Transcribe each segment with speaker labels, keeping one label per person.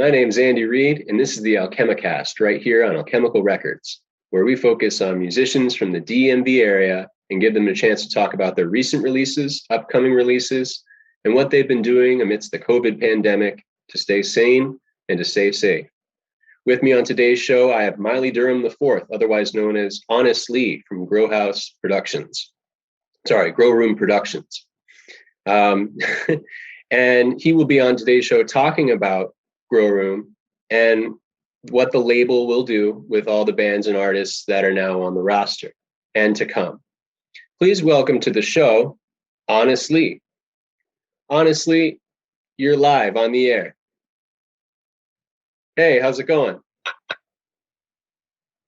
Speaker 1: my name's Andy Reed, and this is the Alchemicast right here on Alchemical Records, where we focus on musicians from the DMV area and give them a chance to talk about their recent releases, upcoming releases, and what they've been doing amidst the COVID pandemic to stay sane and to stay safe. With me on today's show, I have Miley Durham IV, otherwise known as Honest Lee from Growroom Productions. And he will be on today's show talking about Growroom and what the label will do with all the bands and artists that are now on the roster and to come. Please welcome to the show, Honest Lee. Honest Lee, you're live on the air. Hey, how's it going?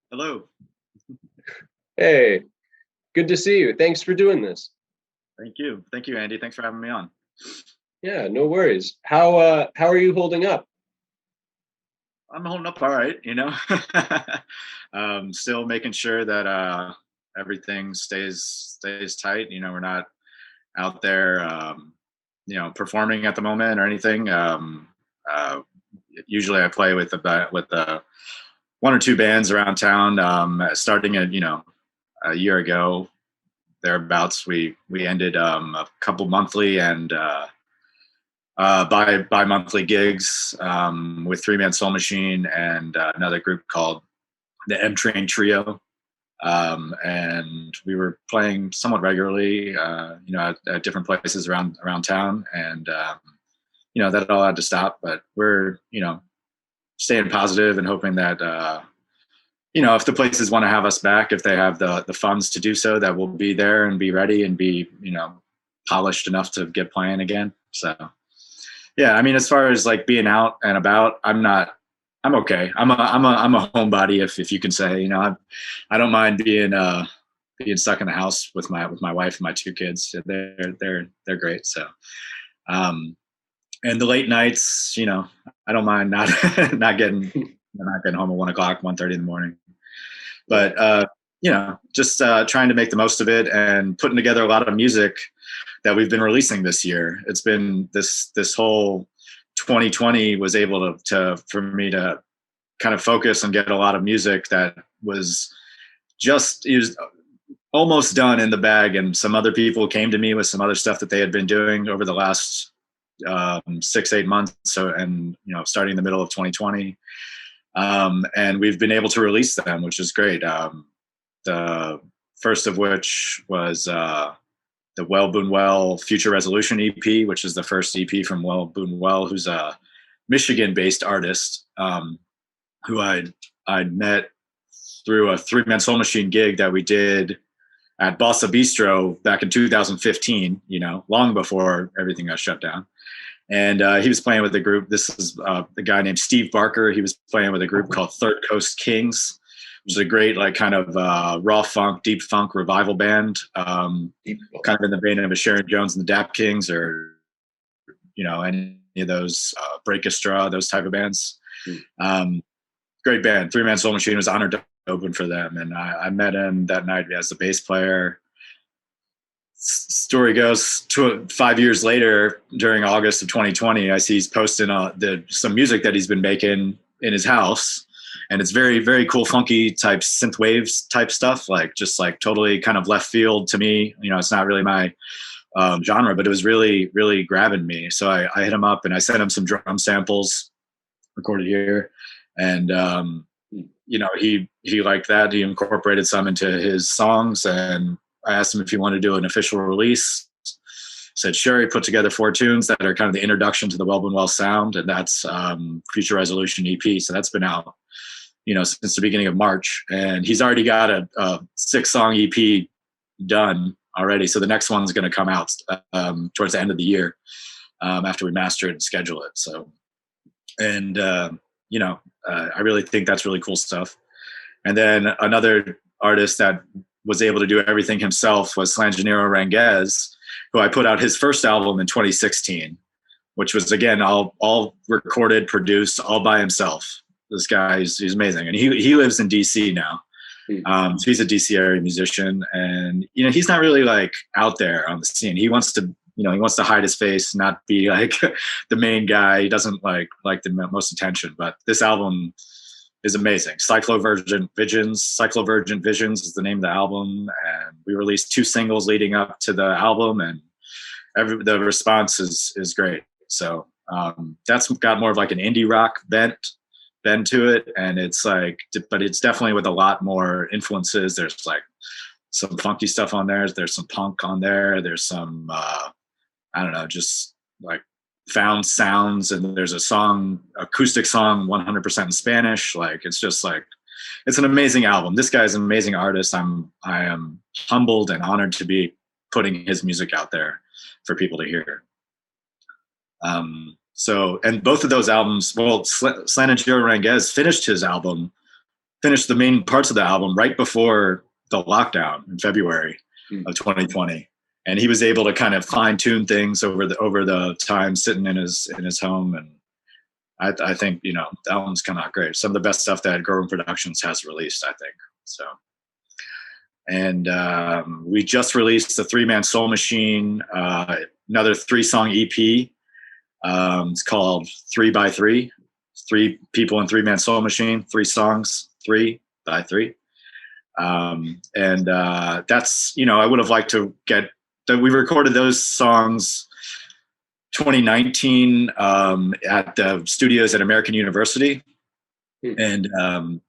Speaker 2: Hello.
Speaker 1: Hey, good to see you. Thanks for doing this.
Speaker 2: Thank you. Thank you, Andy. Thanks for having me on.
Speaker 1: Yeah, no worries. How are you holding up?
Speaker 2: I'm holding up all right, still making sure that everything stays tight. We're not out there performing at the moment or anything. Usually I play with one or two bands around town. Starting at a year ago thereabouts, we ended a couple monthly and bi-monthly gigs with Three Man Soul Machine and another group called the M Train Trio, and we were playing somewhat regularly at different places around town, and that all had to stop, but we're staying positive and hoping that if the places want to have us back, if they have the funds to do so, that we'll be there and be ready and be polished enough to get playing again. So yeah, I mean, as far as like being out and about, I'm okay. I'm a homebody, if you can say. I don't mind being stuck in the house with my wife and my two kids. They're great. So and the late nights, I don't mind not getting home at 1 o'clock, 1:30 in the morning. But just trying to make the most of it and putting together a lot of music that we've been releasing this year. It's been this whole 2020 was able for me to kind of focus and get a lot of music that was almost done in the bag, and some other people came to me with some other stuff that they had been doing over the last 6-8 months. So, and starting in the middle of 2020, and we've been able to release them, which is great. The first of which was the Well Bunuel Future Resolution EP, which is the first EP from Well Bunuel, who's a Michigan-based artist who I'd met through a Three Man Soul Machine gig that we did at Bossa Bistro back in 2015, long before everything got shut down. And he was playing with a group. This is the guy named Steve Barker. He was playing with a group called Third Coast Kings, which is a great, like, kind of raw funk, deep funk revival band, kind of in the vein of a Sharon Jones and the Dap Kings, or any of those Break a Straw, those type of bands. Great band. Three Man Soul Machine was honored to open for them, and I met him that night as the bass player. Story goes, 5 years later, during August of 2020, I see he's posting some music that he's been making in his house. And it's very, very cool, funky type synth waves type stuff, just totally kind of left field to me. It's not really my genre, but it was really, really grabbing me. So I hit him up and I sent him some drum samples recorded here. And, he liked that. He incorporated some into his songs, and I asked him if he wanted to do an official release. Said sure. He put together 4 tunes that are kind of the introduction to the Well Bunuel sound, and that's Future Resolution EP. So that's been out since the beginning of March, and he's already got a 6-song EP done already. So the next one's going to come out towards the end of the year after we master it and schedule it. So, and I really think that's really cool stuff. And then another artist that was able to do everything himself was Slanigiro Renguez, who I put out his first album in 2016, which was, again, all recorded, produced, all by himself. This guy, he's amazing. And he lives in DC now. So he's a DC area musician, and he's not really like out there on the scene. He wants to you know, he wants to hide his face, not be like the main guy. He doesn't like the most attention. But this album is amazing. Cyclovergent Visions is the name of the album, and we released 2 singles leading up to the album, and the response is great. So that's got more of like an indie rock bent to it, and it's like, but it's definitely with a lot more influences. There's like some funky stuff on there. There's some punk on there. There's some I don't know, just like found sounds, and there's a acoustic song 100% in Spanish. Like it's just like, it's an amazing album. This guy's an amazing artist. I am humbled and honored to be putting his music out there for people to hear. So, and both of those albums, well, Slanigiro Renguez finished the main parts of the album right before the lockdown in February of 2020. And he was able to kind of fine tune things over the time sitting in his home. And I think, you know, that one's come out great. Some of the best stuff that Growroom Productions has released, I think. So, and we just released the 3-Man Soul Machine, another 3-song EP. It's called 3x3. 3 people in 3-Man Soul Machine, 3 songs, 3x3. And that's, you know, I would have liked to get that. We recorded those songs 2019 at the studios at American University, and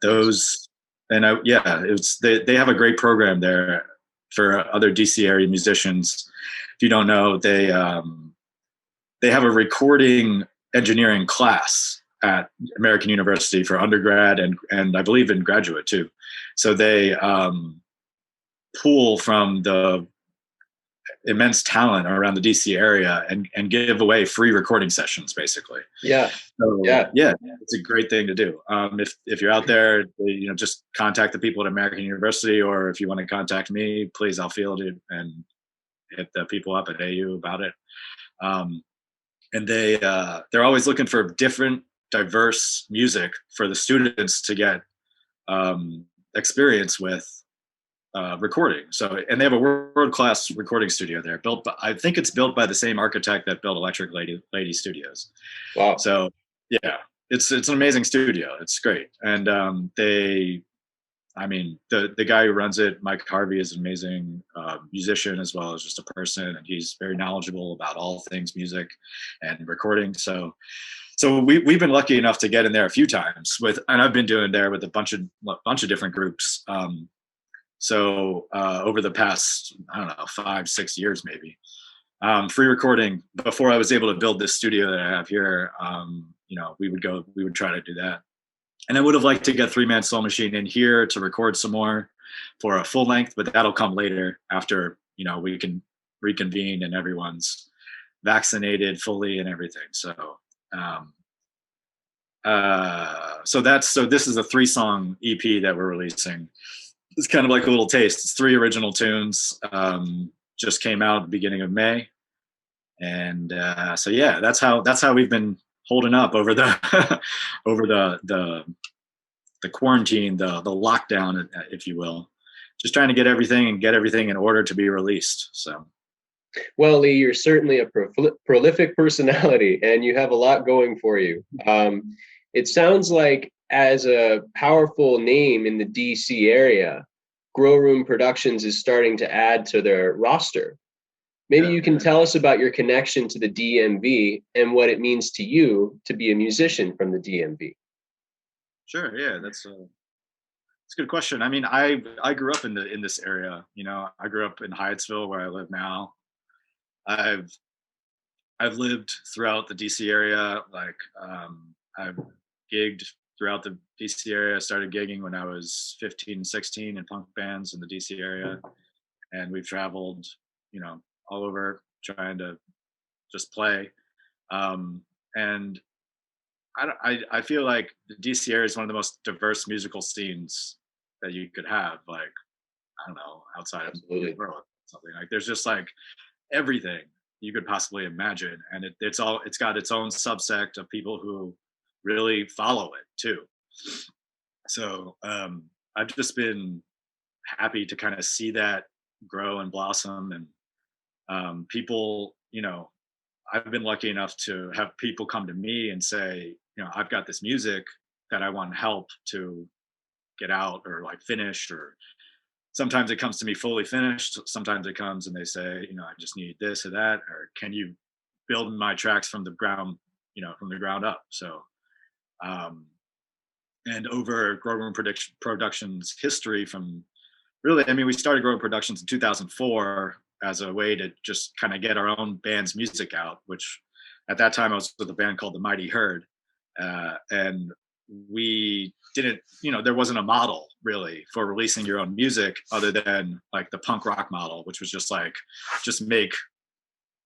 Speaker 2: those, and they have a great program there for other DC area musicians. If you don't know, they have a recording engineering class at American University for undergrad and I believe in graduate too. So they pull from the immense talent around the DC area and give away free recording sessions, basically.
Speaker 1: Yeah.
Speaker 2: So, yeah, it's a great thing to do. If you're out there, you know, just contact the people at American University, or if you want to contact me, please, I'll field it and hit the people up at AU about it. And they're always looking for different, diverse music for the students to get experience with recording. So, and they have a world-class recording studio there. I think it's built by the same architect that built Electric Lady Studios.
Speaker 1: Wow.
Speaker 2: So, yeah, it's an amazing studio. It's great, and the guy who runs it, Mike Harvey, is an amazing musician as well as just a person, and he's very knowledgeable about all things music and recording. So we've been lucky enough to get in there a few times and I've been doing there with a bunch of different groups. So over the past, I don't know, 5-6 years maybe, free recording before I was able to build this studio that I have here. You know, we would try to do that. And I would have liked to get 3-Man Soul Machine in here to record some more for a full length, but that'll come later after, you know, we can reconvene and everyone's vaccinated fully and everything. So, so this is a 3-song EP that we're releasing. It's kind of like a little taste. It's 3 original tunes. Just came out at the beginning of May, and so yeah, that's how we've been holding up over the over the quarantine, the lockdown, if you will. Just trying to get everything in order to be released. So,
Speaker 1: well, Lee, you're certainly a prolific personality, and you have a lot going for you. It sounds like, as a powerful name in the DC area, Growroom Productions is starting to add to their roster. Maybe you can tell us about your connection to the DMV and what it means to you to be a musician from the DMV.
Speaker 2: Sure. Yeah, that's a good question. I mean, I grew up in this area. You know, I grew up in Hyattsville, where I live now. I've lived throughout the DC area. Like, I've gigged throughout the DC area. I started gigging when I was 15, 16 in punk bands in the DC area. And we've traveled, you know, all over trying to just play. And I feel like the DC area is one of the most diverse musical scenes that you could have. Like, I don't know, outside of the world, something like, there's just like everything you could possibly imagine. And it's got its own subsect of people who really follow it too. So I've just been happy to kind of see that grow and blossom, and people, I've been lucky enough to have people come to me and say, I've got this music that I want help to get out or like finish, or sometimes it comes to me fully finished. Sometimes it comes and they say, I just need this or that, or can you build my tracks from the ground, from the ground up. So, and over Growroom Productions history from really, we started Growroom Productions in 2004 as a way to just kind of get our own band's music out, which at that time I was with a band called the Mighty Herd. And we didn't, there wasn't a model really for releasing your own music other than like the punk rock model, which was just make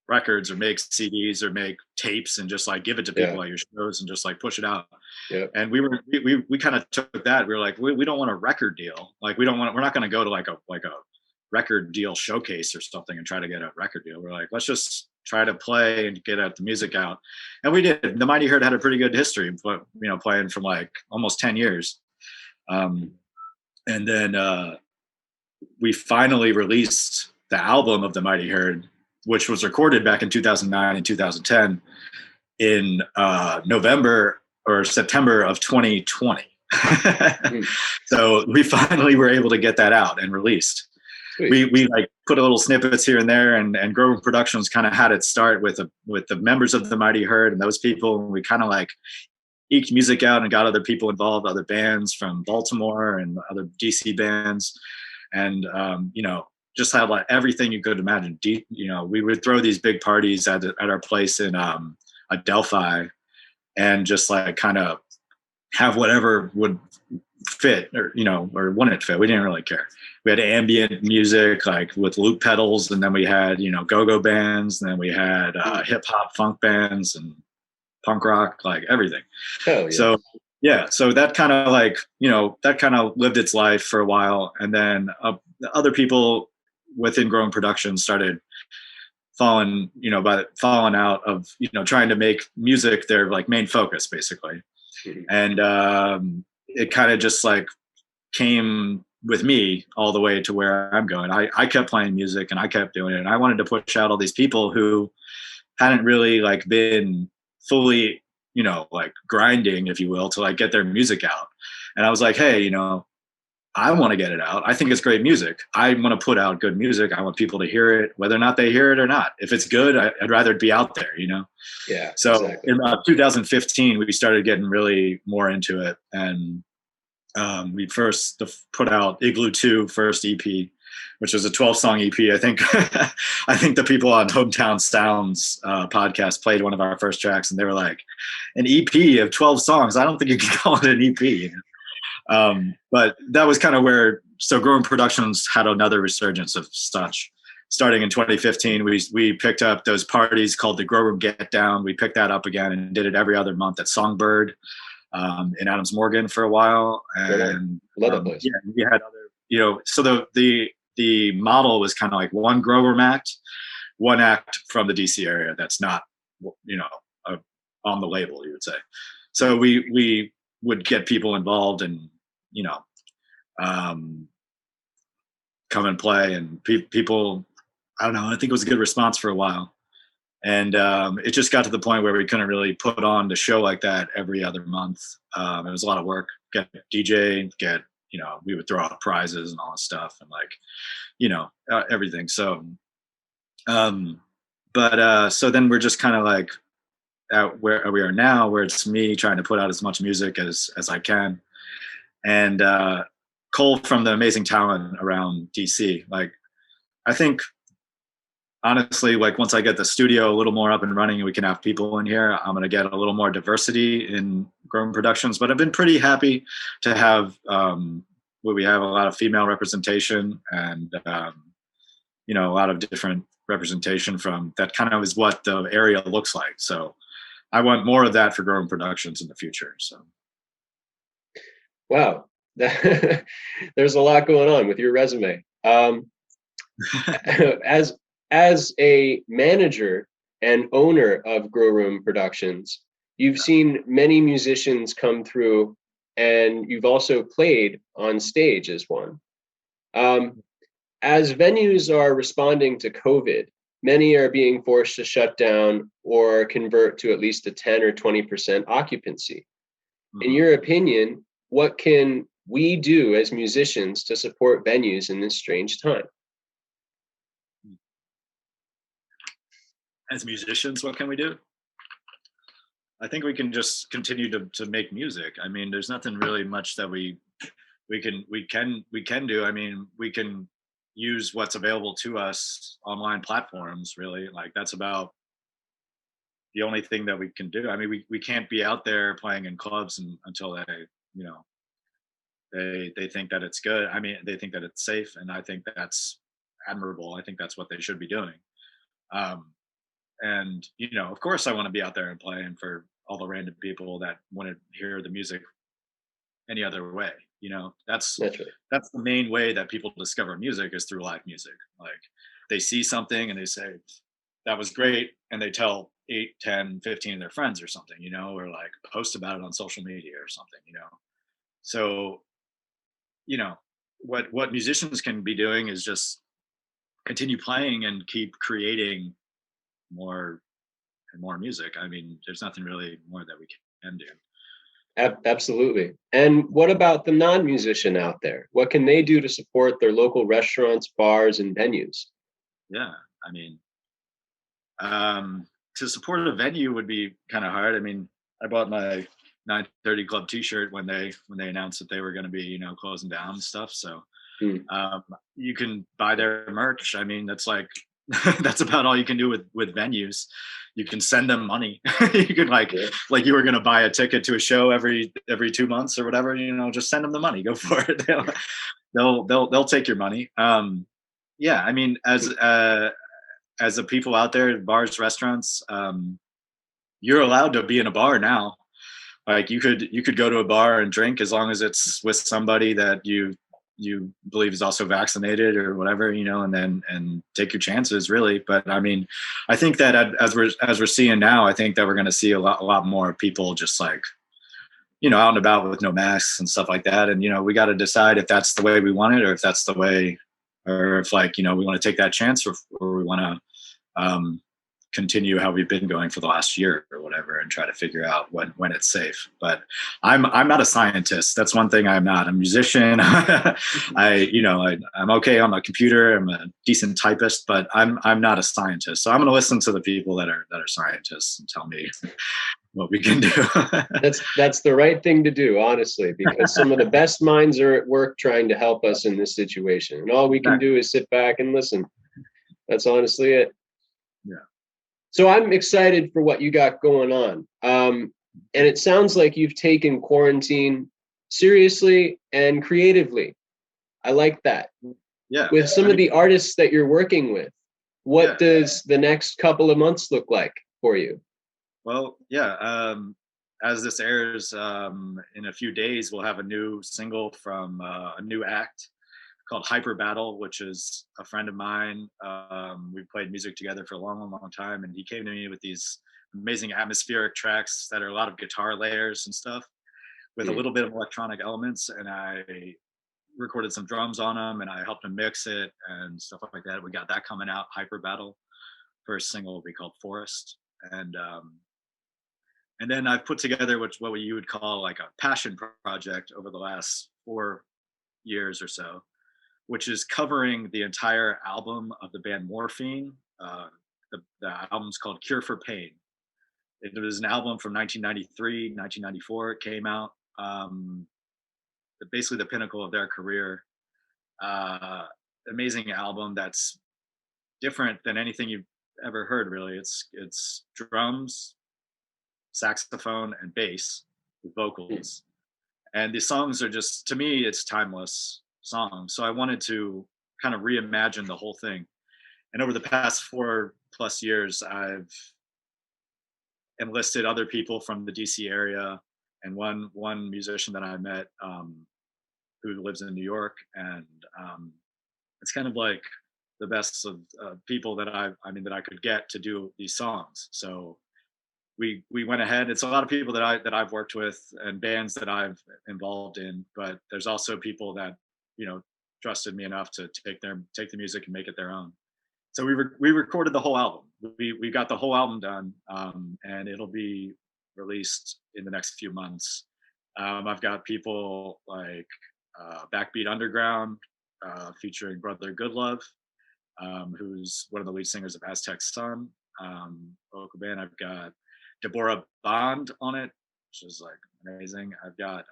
Speaker 2: records or make CDs or make tapes and just like give it to people at your shows and just like push it out.
Speaker 1: Yeah.
Speaker 2: And we kind of took that. We were like, we don't want a record deal. Like we're not going to go to like a record deal showcase or something and try to get a record deal. We're like, let's just try to play and get the music out. And we did. The Mighty Herd had a pretty good history, but playing from like almost 10 years. And then we finally released the album of the Mighty Herd, which was recorded back in 2009 and 2010 in November or September of 2020. So we finally were able to get that out and released. Sweet. We like put a little snippets here and there, and Growroom Productions kind of had its start with the members of the Mighty Herd and those people. And we kind of like eked music out and got other people involved, other bands from Baltimore and other DC bands. And, just had like everything you could imagine. We would throw these big parties at our place in Adelphi and just like kind of have whatever would fit or wouldn't fit. We didn't really care. We had ambient music like with loop pedals, and then we had go-go bands, and then we had hip hop funk bands and punk rock, like everything.
Speaker 1: Hell yeah.
Speaker 2: So that kind of like that kind of lived its life for a while, and then other people within Growroom Productions started falling out of trying to make music their like main focus basically. Mm-hmm. And it kind of just like came with me all the way to where I'm going. I kept playing music and I kept doing it, and I wanted to push out all these people who hadn't really like been fully like grinding, if you will, to like get their music out. And I was like, hey, I want to get it out. I think it's great music. I want to put out good music. I want people to hear it, whether or not they hear it or not. If it's good, I'd rather it be out there,
Speaker 1: Yeah.
Speaker 2: So
Speaker 1: exactly.
Speaker 2: in 2015, we started getting really more into it. And we first put out Igloo 2 first EP, which was a 12-song EP. I think the people on Hometown Sounds podcast played one of our first tracks, and they were like, an EP of 12 songs? I don't think you can call it an EP. But that was kind of where, so Growroom Productions had another resurgence of such. Starting in 2015, we picked up those parties called the Growroom Get Down. We picked that up again and did it every other month at Songbird in Adams Morgan for a while. And
Speaker 1: love that place.
Speaker 2: Yeah, we had other, so the model was kind of like one Growroom act, one act from the DC area that's not, on the label, you would say. So we would get people involved and, come and play, and people, I don't know, I think it was a good response for a while. And it just got to the point where we couldn't really put on the show like that every other month. It was a lot of work, get DJ, we would throw out prizes and all this stuff and like, everything. So, so then we're just kind of like at where we are now, where it's me trying to put out as much music as I can. And Cole from the amazing talent around DC. Like, I think honestly, like once I get the studio a little more up and running and we can have people in here, I'm going to get a little more diversity in Growroom Productions. But I've been pretty happy to have where we have a lot of female representation and a lot of different representation from that. Kind of is what the area looks like. So I want more of that for Growroom Productions in the future. So
Speaker 1: wow. There's a lot going on with your resume. As a manager and owner of Growroom Productions, you've seen many musicians come through, and you've also played on stage as one. As venues are responding to COVID, many are being forced to shut down or convert to at least a 10 or 20% occupancy. In your opinion, what can we do as musicians to support venues in this strange time?
Speaker 2: As musicians, what can we do? I think we can just continue to make music. I mean, there's nothing really much that we can do. I mean, we can use what's available to us, online platforms, really. Like, that's about the only thing that we can do. I mean, we can't be out there playing in clubs until they, you know, they think that it's good. I mean, they think that it's safe, and I think that's admirable. I think that's what they should be doing. And you know, of course, I want to be out there and playing for all the random people that want to hear the music any other way. You know, that's
Speaker 1: Right.
Speaker 2: that's the main way that people discover music, is through live music. Like, they see something and they say, that was great, and they tell 8, 10, 15 of their friends or something, you know, or like post about it on social media or something, you know. So, you know, what musicians can be doing is just continue playing and keep creating more and more music. I mean, there's nothing really more that we can do.
Speaker 1: Absolutely. And what about the non-musician out there? What can they do to support their local restaurants, bars, and venues?
Speaker 2: Yeah, I mean, to support a venue would be kind of hard. I mean, I bought my 930 Club T-shirt when they announced that they were going to be, you know, closing down and stuff. So you can buy their merch. I mean, that's like that's about all you can do with venues. You can send them money. You can like you were going to buy a ticket to a show every 2 months or whatever. You know, just send them the money. Go for it. They'll take your money. Yeah, I mean, as the people out there, bars, restaurants, you're allowed to be in a bar now. Like, you could go to a bar and drink, as long as it's with somebody that you believe is also vaccinated or whatever, you know, and take your chances, really. But I mean, I think that as we're seeing now, I think that we're going to see a lot more people just like, you know, out and about with no masks and stuff like that. And, you know, we got to decide if that's the way we want it, or if that's the way, or if, like, you know, we want to take that chance, or we want to continue how we've been going for the last year or whatever, and try to figure out when it's safe. But I'm not a scientist. That's one thing I'm not. I'm a musician. I'm okay on my computer. I'm a decent typist, but I'm not a scientist. So I'm going to listen to the people that are scientists and tell me what we can do.
Speaker 1: That's the right thing to do, honestly, because some of the best minds are at work trying to help us in this situation, and all we can do is sit back and listen. That's honestly it.
Speaker 2: Yeah.
Speaker 1: So I'm excited for what you got going on. And it sounds like you've taken quarantine seriously and creatively. I like that.
Speaker 2: Yeah.
Speaker 1: With some of the artists that you're working with, what does the next couple of months look like for you?
Speaker 2: Well, yeah. As this airs, in a few days, we'll have a new single from a new act called Hyper Battle, which is a friend of mine. We've played music together for a long, long time, and he came to me with these amazing atmospheric tracks that are a lot of guitar layers and stuff, with a little bit of electronic elements, and I recorded some drums on them, and I helped him mix it and stuff like that. We got that coming out, Hyper Battle. First single will be called Forest, and then I've put together what you would call like a passion project over the last 4 years or so, which is covering the entire album of the band Morphine. The album's called Cure for Pain. It was an album from 1993, 1994. It came out, basically the pinnacle of their career. Amazing album that's different than anything you've ever heard, really. It's drums, saxophone, and bass with vocals. And the songs are just, to me, it's timeless songs. So I wanted to kind of reimagine the whole thing. And over the past 4+ years, I've enlisted other people from the DC area, and one musician that I met, who lives in New York, and it's kind of like the best of people that I could get to do these songs. So we went ahead. It's a lot of people that I've worked with and bands that I've involved in, but there's also people that, you know, trusted me enough to take the music and make it their own. So we recorded the whole album. We got the whole album done, and it'll be released in the next few months. I've got people like Backbeat Underground featuring Brother Goodlove, who's one of the lead singers of Aztec Sun. Local band. I've got Deborah Bond on it, which is like amazing. I've got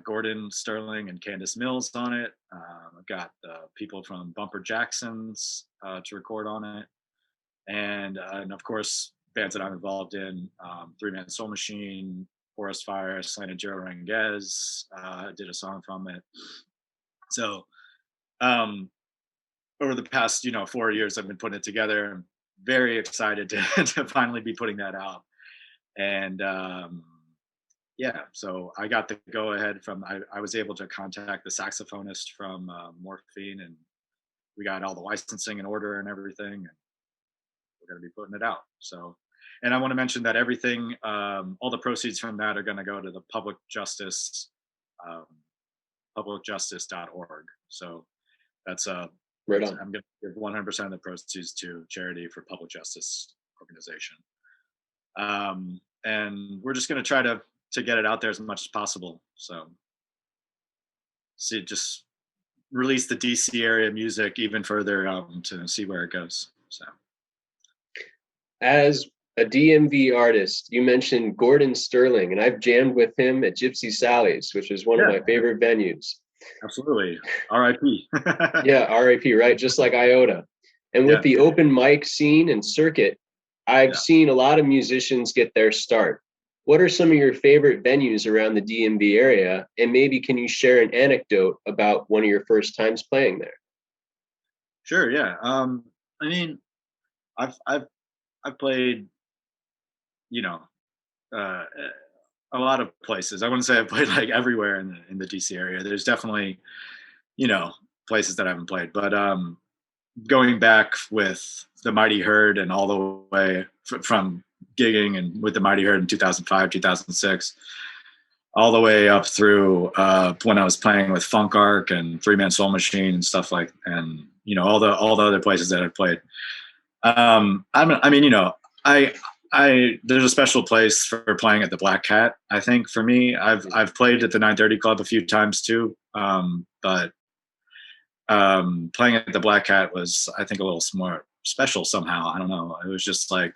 Speaker 2: Gordon Sterling and Candace Mills on it. I've got people from Bumper Jackson's to record on it, and of course bands that I'm involved in: Three Man Soul Machine, Forest Fire, Slanigiro Renguez did a song from it. So over the past 4 years, I've been putting it together. I'm very excited to finally be putting that out, and yeah, so I got the go ahead from, I was able to contact the saxophonist from Morphine, and we got all the licensing in order and everything, and we're going to be putting it out. So, and I want to mention that everything, all the proceeds from that are going to go to the public justice, publicjustice.org. So that's
Speaker 1: right on.
Speaker 2: I'm going to give 100% of the proceeds to charity for public justice organization. And we're just going to try to get it out there as much as possible. So just release the DC area music even further to see where it goes. So
Speaker 1: as a DMV artist, you mentioned Gordon Sterling, and I've jammed with him at Gypsy Sally's, which is one of my favorite venues.
Speaker 2: Absolutely. R.I.P.
Speaker 1: Yeah, R.I.P. Right, just like Iota. And with the open mic scene and circuit, I've seen a lot of musicians get their start. What are some of your favorite venues around the DMV area? And maybe can you share an anecdote about one of your first times playing there?
Speaker 2: Sure, yeah. I mean, I've played, a lot of places. I wouldn't say I've played like everywhere in the DC area. There's definitely, places that I haven't played. But going back with the Mighty Herd and all the way from gigging and with the Mighty Herd in 2005, 2006, all the way up through when I was playing with Funk Arc and Three Man Soul Machine and stuff like, and all the other places that I've played. There's a special place for playing at the Black Cat. I think for me, I've played at the 930 Club a few times too, but playing at the Black Cat was, I think, a little more special somehow. I don't know. It was just like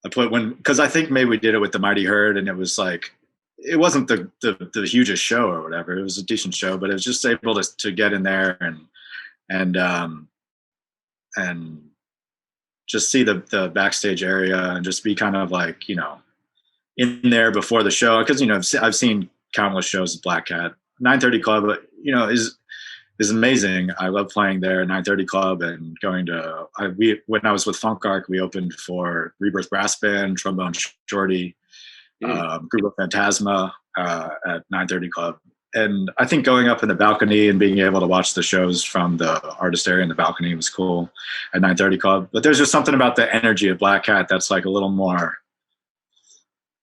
Speaker 2: because I think maybe we did it with the Mighty Herd, and it was like, it wasn't the hugest show or whatever. It was a decent show, but it was just able to get in there and just see the backstage area and just be kind of like, in there before the show. Because, I've seen countless shows at Black Cat. 930 Club, is amazing. I love playing there, 930 Club, and going to, when I was with Funk Arc, we opened for Rebirth Brass Band, Trombone Shorty, Group of Phantasma at 930 Club. And I think going up in the balcony and being able to watch the shows from the artist area in the balcony was cool at 930 Club. But there's just something about the energy of Black Cat that's like a little more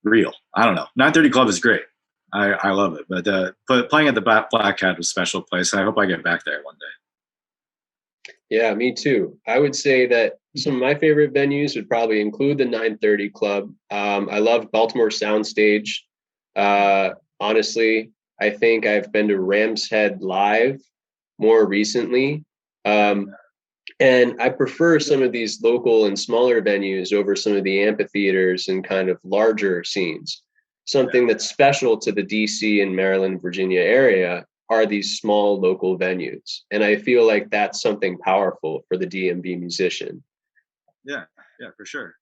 Speaker 2: real. I don't know. 930 Club is great. I love it. But playing at the Black Cat was a special place. I hope I get back there one day.
Speaker 1: Yeah, me too. I would say that some of my favorite venues would probably include the 930 Club. I love Baltimore Soundstage. Honestly, I think I've been to Ram's Head Live more recently. And I prefer some of these local and smaller venues over some of the amphitheaters and kind of larger scenes. Something that's special to the DC and Maryland, Virginia area are these small local venues. And I feel like that's something powerful for the DMV musician.
Speaker 2: Yeah, for sure.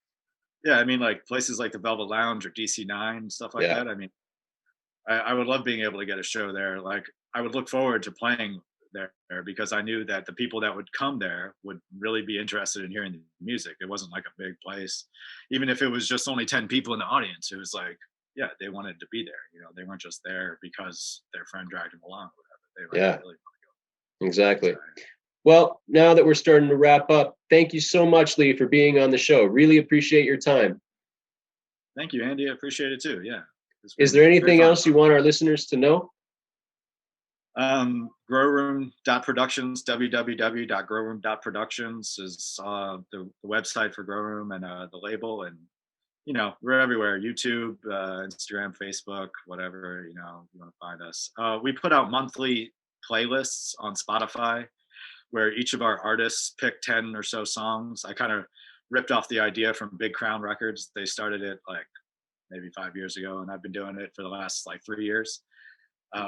Speaker 2: Yeah, I mean, like places like the Velvet Lounge or DC9, stuff like that. I mean, I would love being able to get a show there. Like, I would look forward to playing there because I knew that the people that would come there would really be interested in hearing the music. It wasn't like a big place. Even if it was just only 10 people in the audience, it was like, yeah, they wanted to be there. They weren't just there because their friend dragged them along or whatever. They really want to go.
Speaker 1: Exactly. So, well, now that we're starting to wrap up, thank you so much, Lee, for being on the show. Really appreciate your time.
Speaker 2: Thank you, Andy. I appreciate it too. Yeah.
Speaker 1: Is there anything else you want our listeners to know?
Speaker 2: Growroom.productions, www.growroom.productions is the website for Growroom and the label. And, we're everywhere: YouTube, Instagram, Facebook, whatever, you want to find us. We put out monthly playlists on Spotify where each of our artists pick 10 or so songs. I kind of ripped off the idea from Big Crown Records. They started it like maybe 5 years ago, and I've been doing it for the last like 3 years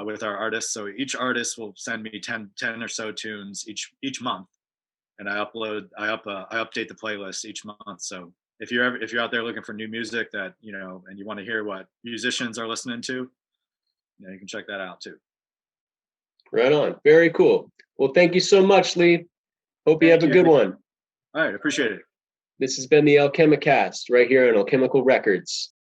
Speaker 2: with our artists. So each artist will send me 10 or so tunes each month, and I update the playlist each month. So if you're out there looking for new music that and you want to hear what musicians are listening to, you can check that out too.
Speaker 1: Right on. Very cool. Well, thank you so much, Lee. Hope you have a good one.
Speaker 2: All right, appreciate it.
Speaker 1: This has been the Alchemicast right here on Alchemical Records.